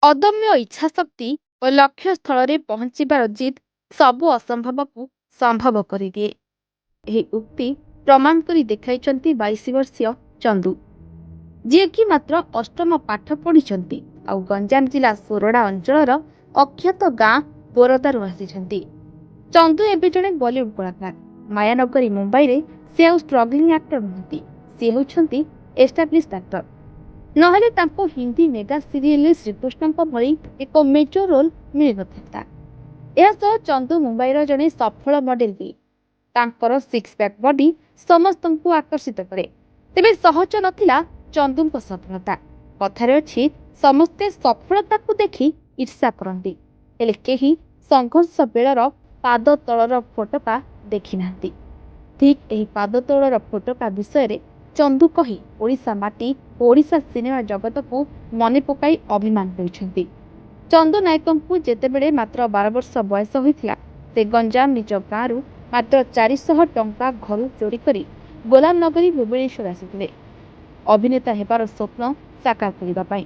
ଅଦମ୍ୟ ଇଚ୍ଛାଶକ୍ତି ଓ ଲକ୍ଷ୍ୟ ସ୍ଥଳରେ ପହଞ୍ଚିବାର ଜିଦ୍ ସବୁ ଅସମ୍ଭବକୁ ସମ୍ଭବ କରିଦିଏ। ଏହି ଉକ୍ତି ପ୍ରମାଣ କରି ଦେଖାଇଛନ୍ତି 22 ବର୍ଷୀୟ ଚନ୍ଦୁ, ଯିଏକି ମାତ୍ର ଅଷ୍ଟମ ପାଠ ପଢ଼ିଛନ୍ତି ଆଉ ଗଞ୍ଜାମ ଜିଲ୍ଲା ସୋରଡ଼ା ଅଞ୍ଚଳର ଅଖ୍ୟାତ ଗାଁ ବୋରଦାରୁ ଆସିଛନ୍ତି। ଚନ୍ଦୁ ଏବେ ଜଣେ ବଲିଉଡ୍ କଳାକାର। ମାୟାନଗରୀ ମୁମ୍ବାଇରେ ସେ ଆଉ ଷ୍ଟ୍ରଗଲିଂ ଆକ୍ଟର ନୁହନ୍ତି, ସେ ହେଉଛନ୍ତି ଏଷ୍ଟାବ୍ଲିଶ୍ଡ ଆକ୍ଟର। ନହେଲେ ତାଙ୍କୁ ହିନ୍ଦୀ ମେଗା ସିରିଏଲରେ ଶ୍ରୀକୃଷ୍ଣଙ୍କ ଭଳି ଏକ ମେଜର ରୋଲ୍ ମିଳିନଥାନ୍ତା। ଏହାସହ ଚନ୍ଦୁ ମୁମ୍ବାଇର ଜଣେ ସଫଳ ମଡେଲ ବି। ତାଙ୍କର ସିକ୍ସ ପ୍ୟାକ୍ ବଡି ସମସ୍ତଙ୍କୁ ଆକର୍ଷିତ କରେ। ତେବେ ସହଜ ନଥିଲା ଚନ୍ଦୁଙ୍କ ସଫଳତା। କଥାରେ ଅଛି, ସମସ୍ତେ ସଫଳତାକୁ ଦେଖି ଈର୍ଷା କରନ୍ତି, ହେଲେ କେହି ସଂଘର୍ଷ ବେଳର ପାଦ ତଳର ଫୋଟକା ଦେଖିନାହାନ୍ତି। ଠିକ୍ ଏହି ପାଦ ତଳର ଫୋଟକା ବିଷୟରେ ଚନ୍ଦୁ କହି ଓଡ଼ିଶା ମାଟି ଓ ଓଡ଼ିଶା ସିନେମା ଜଗତକୁ ମନେ ପକାଇ ଅଭିମାନ କରିଛନ୍ତି। ଚନ୍ଦୁ ନାୟକଙ୍କୁ ଯେତେବେଳେ ମାତ୍ର 12 ବର୍ଷ ବୟସ ହୋଇଥିଲା, ସେ ଗଞ୍ଜାମ ନିଜ ଗାଁରୁ ମାତ୍ର 400 ଟଙ୍କା ଘରୁ ଚୋରି କରି ଗୋଲାମନଗରୀ ଭୁବନେଶ୍ୱର ଆସିଥିଲେ ଅଭିନେତା ହେବାର ସ୍ୱପ୍ନ ସାକାର କରିବା ପାଇଁ।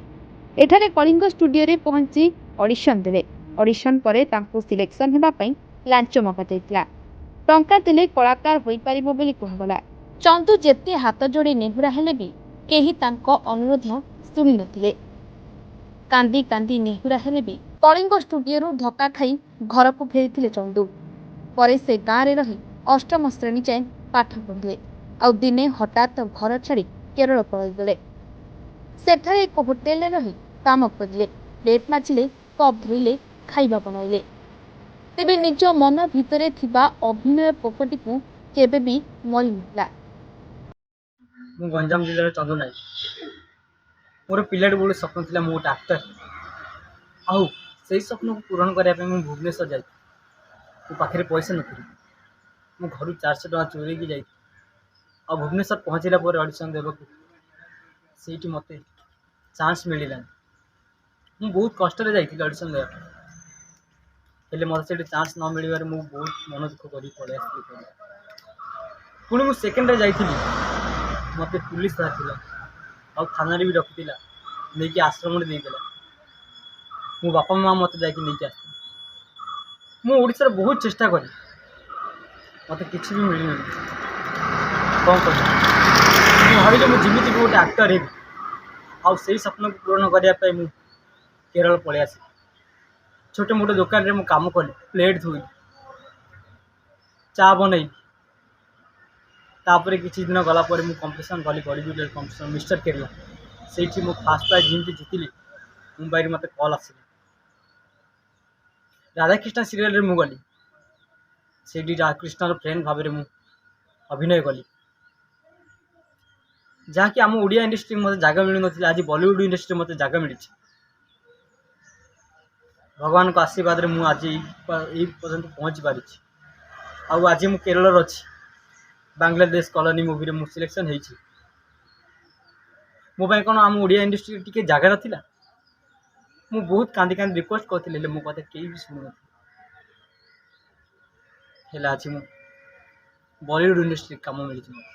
ଏଠାରେ କଳିଙ୍ଗ ଷ୍ଟୁଡିଓରେ ପହଞ୍ଚି ଅଡିସନ୍ ଦେଲେ। ଅଡିସନ୍ ପରେ ତାଙ୍କୁ ସିଲେକ୍ସନ୍ ହେବା ପାଇଁ ଲାଞ୍ଚ ମଗାଯାଇଥିଲା। ଟଙ୍କା ଦେଲେ କଳାକାର ହୋଇପାରିବ ବୋଲି କୁହାଗଲା। ଚନ୍ଦୁ ଯେତେ ହାତ ଯୋଡ଼ି ନେହୁରା ହେଲେ ବି କେହି ତାଙ୍କ ଅନୁରୋଧ ଶୁଣିନଥିଲେ। କାନ୍ଦି କାନ୍ଦି ନେହୁରା ହେଲେ ବି କଳିଙ୍ଗ ଷ୍ଟୁଡିଓରୁ ଧକ୍କା ଖାଇ ଘରକୁ ଫେରିଥିଲେ ଚନ୍ଦୁ। ପରେ ସେ ଗାଁରେ ରହି ଅଷ୍ଟମ ଶ୍ରେଣୀ ଯାଏଁ ପାଠ ପଢ଼ିଲେ ଆଉ ଦିନେ ହଠାତ୍ ଘର ଛାଡ଼ି କେରଳ ପଳାଇଗଲେ। ସେଠାରେ ଏକ ହୋଟେଲରେ ରହି କାମ କରିଲେ, ପ୍ଲେଟ୍ ମାଜିଲେ, କପ୍ ଧୋଇଲେ, ଖାଇବା ବନାଇଲେ। ତେବେ ନିଜ ମନ ଭିତରେ ଥିବା ଅଭିନୟ ପୋକଟିକୁ କେବେ ବି ମରିନଥିଲା। ମୁଁ ଗଞ୍ଜାମ ଜିଲ୍ଲାର ଚନ୍ଦୁ ନାୟକ। ମୋର ପିଲାଟି ବେଳୁ ସ୍ୱପ୍ନ ଥିଲା ମୁଁ ଗୋଟେ ଆକ୍ଟର। ଆଉ ସେଇ ସ୍ୱପ୍ନକୁ ପୂରଣ କରିବା ପାଇଁ ମୁଁ ଭୁବନେଶ୍ୱର ଯାଇଥିଲି। ମୋ ପାଖରେ ପଇସା ନଥିଲା। ମୁଁ ଘରୁ 400 ଟଙ୍କା ଚୋରେଇକି ଯାଇଥିଲି। ଆଉ ଭୁବନେଶ୍ୱର ପହଞ୍ଚିଲା ପରେ ଅଡ଼ିସନ୍ ଦେବାକୁ ସେଇଠି ମୋତେ ଚାନ୍ସ ମିଳିଲାନି। ମୁଁ ବହୁତ କଷ୍ଟରେ ଯାଇଥିଲି ଅଡ଼ିସନ୍ ଦେବା ପାଇଁ, ହେଲେ ମୋତେ ସେଇଠି ଚାନ୍ସ ନ ମିଳିବାରେ ମୁଁ ବହୁତ ମନ ଦୁଃଖ କରି ପଳେଇ ଆସିଥିଲି। ପୁଣି ମୁଁ ସେକେଣ୍ଡରେ ଯାଇଥିଲି, ମୋତେ ପୁଲିସ୍ ଧରିଥିଲା ଆଉ ଥାନାରେ ବି ରଖିଥିଲା, ନେଇକି ଆଶ୍ରମରେ ଦେଇଦେଲା। ମୋ ବାପା ମାଆ ମୋତେ ଯାଇକି ନେଇକି ଆସିଥିଲେ। ମୁଁ ଓଡ଼ିଶାରେ ବହୁତ ଚେଷ୍ଟା କଲି, ମୋତେ କିଛି ବି ମିଳିଲାନି। କ'ଣ କରିବି? ମୁଁ ଭାବିଲି ମୁଁ ଯେମିତି ବି ଗୋଟେ ଆକ୍ଟର ହେବି, ଆଉ ସେଇ ସ୍ୱପ୍ନକୁ ପୂରଣ କରିବା ପାଇଁ ମୁଁ କେରଳ ପଳେଇ ଆସିଲି। ଛୋଟ ମୋଟ ଦୋକାନରେ ମୁଁ କାମ କଲି, ପ୍ଲେଟ୍ ଧୋଇଲି, ଚା ବନେଇଲି। ତାପରେ କିଛି ଦିନ ଗଲା ପରେ ମୁଁ କମ୍ପିଟିସନ୍ ଗଲି, body builder competition mister Kerala. ସେଇଠି ମୁଁ ଫାର୍ଷ୍ଟ ପ୍ରାଇଜ୍ ଯେମିତି ଜିତିଲି, ମୁମ୍ବାଇରୁ ମୋତେ କଲ୍ ଆସିଲା। ରାଧାକ୍ରିଷ୍ଣ ସିରିଏଲରେ ମୁଁ ଗଲି, ସେଇଠି ରାଧାକ୍ରିଷ୍ଣର ଫ୍ରେଣ୍ଡ ଭାବରେ ମୁଁ ଅଭିନୟ କଲି। ଯାହାକି ଆମ ଓଡ଼ିଆ ଇଣ୍ଡଷ୍ଟ୍ରିରେ ମୋତେ ଜାଗା ମିଳୁନଥିଲା, ଆଜି ବଲିଉଡ଼ ଇଣ୍ଡଷ୍ଟ୍ରିରେ ମୋତେ ଜାଗା ମିଳିଛି। ଭଗବାନଙ୍କ ଆଶୀର୍ବାଦରେ ମୁଁ ଆଜି ଏଇ ପର୍ଯ୍ୟନ୍ତ ପହଞ୍ଚି ପାରିଛି। ଆଉ ଆଜି ମୁଁ କେରଳର ଅଛି। ବାଂଲାଦେଶ କଲୋନୀ ମୁଭିରେ ମୁଁ ସିଲେକ୍ସନ୍ ହେଇଛି। ମୋ ପାଇଁ କ'ଣ ଆମ ଓଡ଼ିଆ ଇଣ୍ଡଷ୍ଟ୍ରିରେ ଟିକେ ଜାଗା ନଥିଲା? ମୁଁ ବହୁତ କାନ୍ଦି କାନ୍ଦି ରିକ୍ୱେଷ୍ଟ କରିଥିଲି, ହେଲେ ମୋ କଥା କେହି ବି ଶୁଣୁନଥିଲେ। ହେଲେ ଆଜି ମୁଁ ବଲିଉଡ଼ ଇଣ୍ଡଷ୍ଟ୍ରିରେ କାମ ମିଳିଛି ମୋତେ।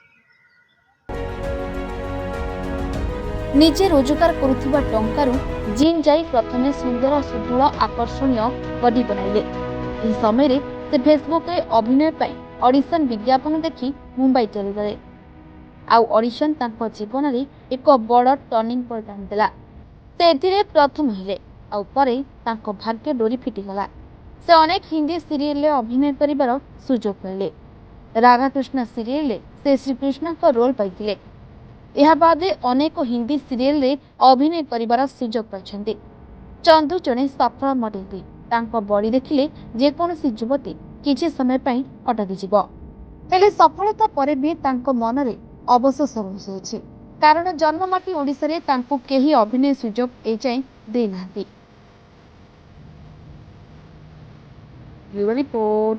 ନିଜେ ରୋଜଗାର କରୁଥିବା ଟଙ୍କାରୁ ଜିମ୍ ଯାଇ ପ୍ରଥମେ ସୁନ୍ଦର ସୁଦୃଢ଼ ଆକର୍ଷଣୀୟ ବଡି ବନାଇଲେ। ଏହି ସମୟରେ ସେ ଫେସବୁକରେ ଅଭିନୟ ପାଇଁ ଅଡିସନ୍ ବିଜ୍ଞାପନ ଦେଖି ମୁମ୍ବାଇ ଚାଲିଗଲେ। ଆଉ ଅଡିସନ୍ ତାଙ୍କ ଜୀବନରେ ଏକ ବଡ଼ ଟର୍ଣ୍ଣିଂ ପଏଣ୍ଟ ଆଣିଦେଲା। ସେ ଏଥିରେ ପ୍ରଥମ ହେଲେ ଆଉ ପରେ ତାଙ୍କ ଭାଗ୍ୟ ଡୋରି ଫିଟିଗଲା। ସେ ଅନେକ ହିନ୍ଦୀ ସିରିଏଲରେ ଅଭିନୟ କରିବାର ସୁଯୋଗ ପାଇଲେ। ରାଧାକୃଷ୍ଣ ସିରିଏଲରେ ସେ ଶ୍ରୀକୃଷ୍ଣଙ୍କ ରୋଲ୍ ପାଇଥିଲେ। ଏହା ବାଦେ ଅନେକ ହିନ୍ଦୀ ସିରିଏଲରେ ଅଭିନୟ କରିବାର ସୁଯୋଗ ପାଇଛନ୍ତି। ଚନ୍ଦୁ ଜଣେ ସଫଳ ମଡେଲ ବି। ତାଙ୍କ ବଡି ଦେଖିଲେ ଯେକୌଣସି ଯୁବତୀ କିଛି ସମୟ ପାଇଁ ଅଟକିଯିବ। ହେଲେ ସଫଳତା ପରେ ବି ତାଙ୍କ ମନରେ ଅବଶୋଷ ରହିଯାଇଛି, କାରଣ ଜନ୍ମମାଟି ଓଡ଼ିଶାରେ ତାଙ୍କୁ କେହି ଅଭିନୟ ସୁଯୋଗ ଏଯାଏଁ ଦେଇନାହାନ୍ତି। ରିପୋର୍ଟ।